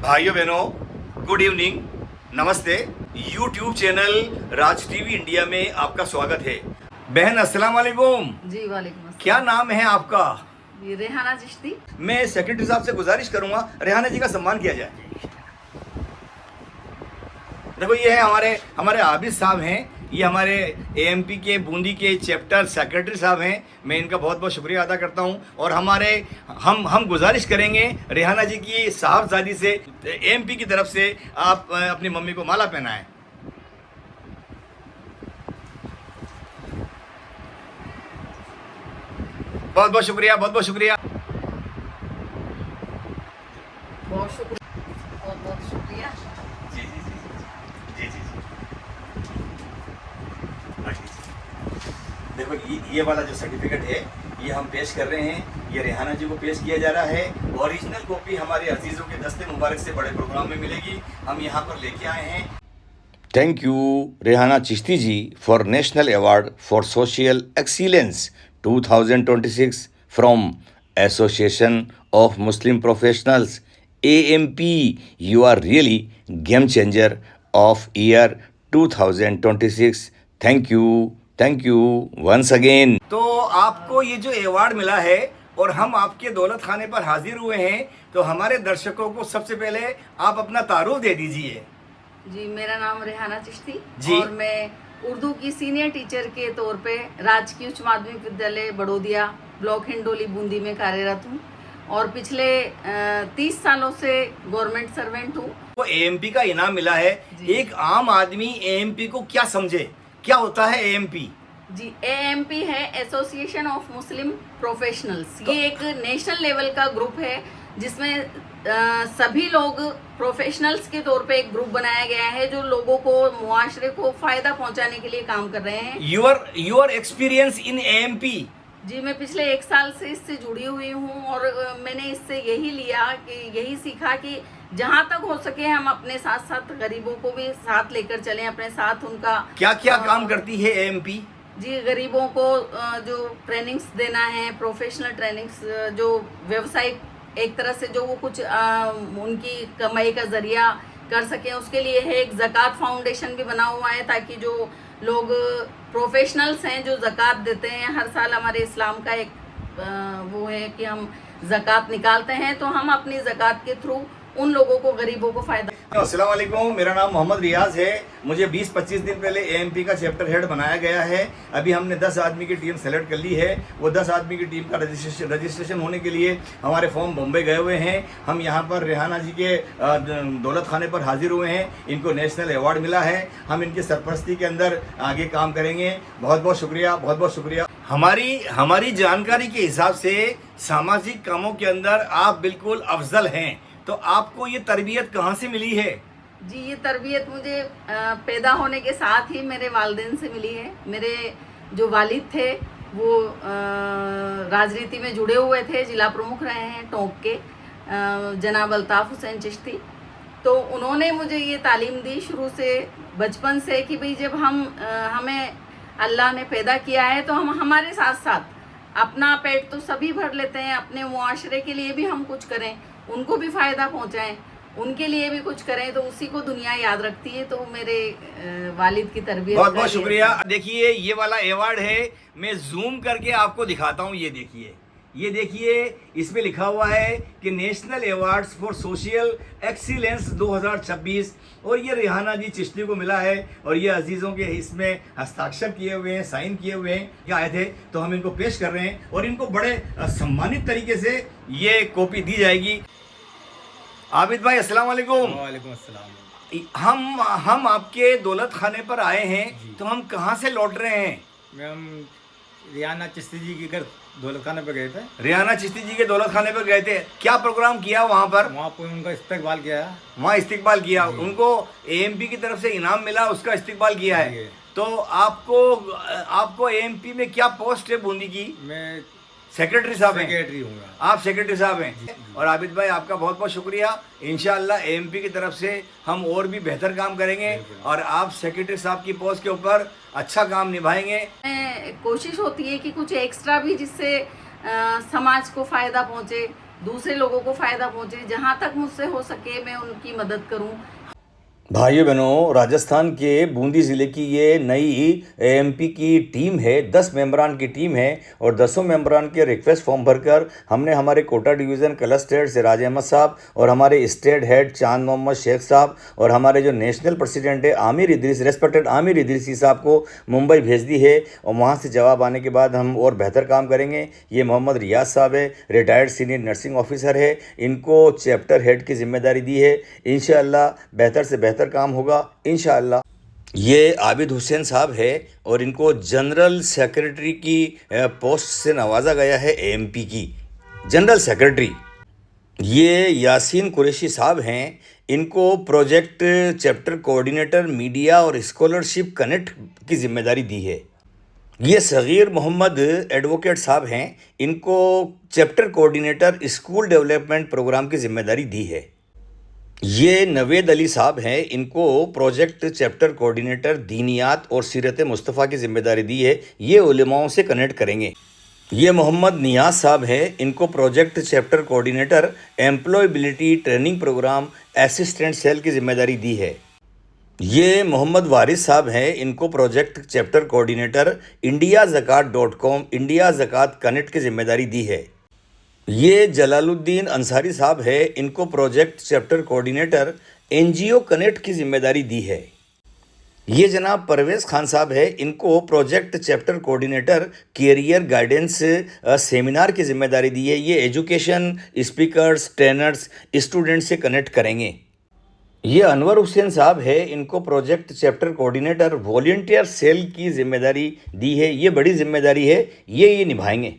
भाइयों बहनों, good evening, नमस्ते। यूट्यूब चैनल राज टीवी इंडिया में आपका स्वागत है। बहन अस्सलाम वालेकुम। जी वालेकुम क्या अस्सलाम। नाम है आपका? ये रेहाना चिश्ती। मैं सेक्रेटरी साहब से गुजारिश करूंगा रेहाना जी का सम्मान किया जाए। देखो, ये है हमारे हमारे आबिद साहब हैं। ये हमारे एएमपी के बूंदी के चैप्टर सेक्रेटरी साहब हैं। मैं इनका बहुत बहुत शुक्रिया अदा करता हूं। और हमारे हम गुजारिश करेंगे रेहाना जी की साहबजादी से, एएमपी की तरफ से आप अपनी मम्मी को माला पहनाएं। बहुत बहुत शुक्रिया, बहुत बहुत शुक्रिया। बहुत शुक्रिया, बहुत बहुत शुक्रिया। जी जी जी जी जी जी। देखो, ये वाला जो सर्टिफिकेट है ये हम पेश कर रहे हैं। ये रेहाना जी को पेश किया जा रहा है। ओरिजिनल कॉपी हमारे अजीज़ों के दस्ते मुबारक से बड़े प्रोग्राम में मिलेगी। हम यहाँ पर लेके आए हैं। Thank you Rehana Chishti ji for national award for social excellence 2026 from association of Muslim professionals AMP। You are really game changer of year 2026। Thank you once again. तो आपको ये जो अवार्ड मिला है और हम आपके दौलत खाने पर हाजिर हुए हैं, तो हमारे दर्शकों को सबसे पहले आप अपना तारुफ दे दीजिए। जी, मेरा नाम रेहाना चिश्ती जी। और मैं उर्दू की सीनियर टीचर के तौर पे राजकीय उच्च माध्यमिक विद्यालय बड़ोदिया ब्लॉक हिंडोली बूंदी में कार्यरत हूँ और पिछले 30 सालों से गवर्नमेंट सर्वेंट हूँ। को AMP का इनाम मिला है। जी। एक आम आदमी AMP को क्या समझे, क्या होता है AMP? जी, AMP है एसोसिएशन ऑफ मुस्लिम प्रोफेशनल्स। ये एक नेशनल लेवल का ग्रुप है जिसमें सभी लोग प्रोफेशनल्स के तौर पे एक ग्रुप बनाया गया है जो लोगों को, मुआशरे को फायदा पहुंचाने के लिए काम कर रहे हैं। Your experience in AMP? जी, मैं पिछले 1 साल से इससे जुड़ी हुई हूँ और मैंने इससे यही लिया कि यही सीखा कि जहाँ तक हो सके हम अपने साथ साथ गरीबों को भी साथ लेकर चलें, अपने साथ उनका क्या क्या काम करती है AMP? जी, गरीबों को जो ट्रेनिंग्स देना है, प्रोफेशनल ट्रेनिंग्स, जो व्यवसायिक एक तरह से जो वो कुछ उनकी कमाई का जरिया कर सकें, उसके लिए है। एक ज़कात फाउंडेशन भी बना हुआ है ताकि जो लोग प्रोफेशनल्स हैं जो ज़कात देते हैं, हर साल हमारे इस्लाम का एक वो है कि हम ज़कात निकालते हैं, तो हम अपनी ज़कात के थ्रू उन लोगों को, गरीबों को फ़ायदा। अस्सलाम वालेकुम, मेरा नाम मोहम्मद रियाज है। मुझे 20-25 दिन पहले AMP का चैप्टर हेड बनाया गया है। अभी हमने 10 आदमी की टीम सेलेक्ट कर ली है। वो 10 आदमी की टीम का रजिस्ट्रेशन होने के लिए हमारे फॉर्म बॉम्बे गए हुए हैं। हम यहाँ पर रेहाना जी के दौलत खाने पर हाजिर हुए हैं। इनको नेशनल अवार्ड मिला है। हम इनकी सरपरस्ती के अंदर आगे काम करेंगे। बहुत बहुत शुक्रिया, बहुत बहुत शुक्रिया। हमारी जानकारी के हिसाब से सामाजिक कामों के अंदर आप बिल्कुल अफजल हैं। तो आपको ये तरबियत कहाँ से मिली है? जी, ये तरबियत मुझे पैदा होने के साथ ही मेरे वालिदैन से मिली है। मेरे जो वालिद थे वो राजनीति में जुड़े हुए थे, जिला प्रमुख रहे हैं टोंक के, जनाब अल्ताफ़ हुसैन चिश्ती। तो उन्होंने मुझे ये तालीम दी शुरू से, बचपन से, कि भाई जब हमें अल्लाह ने पैदा किया है तो हम हमारे साथ साथ अपना पेट तो सभी भर लेते हैं, अपने मुआशरे के लिए भी हम कुछ करें, उनको भी फ़ायदा पहुंचाएं, उनके लिए भी कुछ करें, तो उसी को दुनिया याद रखती है। तो मेरे वालिद की तरबियत। बहुत बहुत शुक्रिया। देखिए, ये वाला अवार्ड है, मैं जूम करके आपको दिखाता हूँ। ये देखिए, इसमें लिखा हुआ है कि national awards for social excellence 2026, और ये रेहाना जी चिश्ती को मिला है। और ये अजीज़ों के इसमें हस्ताक्षर किए हुए हैं, साइन किए हुए हैं, क्या आए थे, तो हम इनको पेश कर रहे हैं और इनको बड़े सम्मानित तरीके से ये कॉपी दी जाएगी। आबिद भाई अस्सलाम वालेकुम। वालेकुम अस्सलाम। हम आपके दौलत खाने पर आए हैं, तो हम कहाँ से लौट रहे हैं? हम रेहाना चिश्ती जी के घर दौलत खाने पे गए थे। रेहाना चिश्ती जी के दौलत खाने पर गए थे। क्या प्रोग्राम किया वहाँ पर? वहाँ पर उनका इस्तकबाल किया है। वहाँ इस्तिकबाल किया, उनको AMP की तरफ से इनाम मिला, उसका इस्तिकबाल किया है। तो आपको AMP में क्या पोस्ट है बूंदी की? मैं सेक्रेटरी साहब हैं। सेक्रेटरी हूँ। आप सेक्रेटरी साहब हैं। और आबिद भाई, आपका बहुत बहुत शुक्रिया। इंशाअल्लाह AMP की तरफ से हम और भी बेहतर काम करेंगे और आप सेक्रेटरी साहब की पोस्ट के ऊपर अच्छा काम निभाएंगे। कोशिश होती है कि कुछ एक्स्ट्रा भी, जिससे समाज को फ़ायदा पहुँचे, दूसरे लोगों को फ़ायदा पहुँचे। जहाँ तक मुझसे हो सके मैं उनकी मदद करूँ। भाइयों बहनों, राजस्थान के बूंदी ज़िले की ये नई एएमपी की टीम है, 10 मेंबरान की टीम है और 10 मेंबरान के रिक्वेस्ट फॉर्म भरकर हमने हमारे Kota division cluster head Siraj Ahmad साहब और हमारे स्टेट हेड चांद मोहम्मद शेख साहब और हमारे जो नेशनल प्रेसिडेंट है आमिर इदरीस, रेस्पेक्टेड आमिर इदरीसी साहब को मुंबई भेज दी है और वहाँ से जवाब आने के बाद हम और बेहतर काम करेंगे। ये मोहम्मद रियाज साहब है, रिटायर्ड सीनियर नर्सिंग ऑफिसर है, इनको चैप्टर हेड की जिम्मेदारी दी है। इंशाअल्लाह बेहतर से बेहतर काम होगा इंशाअल्लाह। ये आबिद हुसैन साहब है और इनको जनरल सेक्रेटरी की पोस्ट से नवाजा गया है एएमपी की जनरल सेक्रेटरी। ये यासीन कुरैशी साहब हैं, इनको प्रोजेक्ट चैप्टर कोऑर्डिनेटर मीडिया और स्कॉलरशिप कनेक्ट की जिम्मेदारी दी है। ये सगीर मोहम्मद एडवोकेट साहब हैं, इनको chapter coordinator school development programme की जिम्मेदारी दी है। ये नवेद अली साहब हैं, इनको प्रोजेक्ट चैप्टर कोऑर्डिनेटर दीनियात और सीरत मुस्तफ़ा की जिम्मेदारी दी है। ये उलेमाओं से कनेक्ट करेंगे। ये मोहम्मद नियाज साहब हैं, इनको project chapter coordinator employability training programme assistant cell की जिम्मेदारी दी है। ये मोहम्मद वारिस साहब हैं, इनको project chapter coordinator indiazakat.com India Zakat connect की जिम्मेदारी दी है। ये जलालुद्दीन अंसारी साहब है, इनको project chapter coordinator NGO connect की जिम्मेदारी दी है। ये जनाब परवेज़ खान साहब है, इनको project chapter coordinator career guidance seminar की जिम्मेदारी दी है। ये एजुकेशन स्पीकर्स ट्रेनर्स स्टूडेंट से कनेक्ट करेंगे। ये अनवर हुसैन साहब है, इनको project chapter coordinator volunteer cell की जिम्मेदारी दी है। ये बड़ी जिम्मेदारी है, ये निभाएंगे।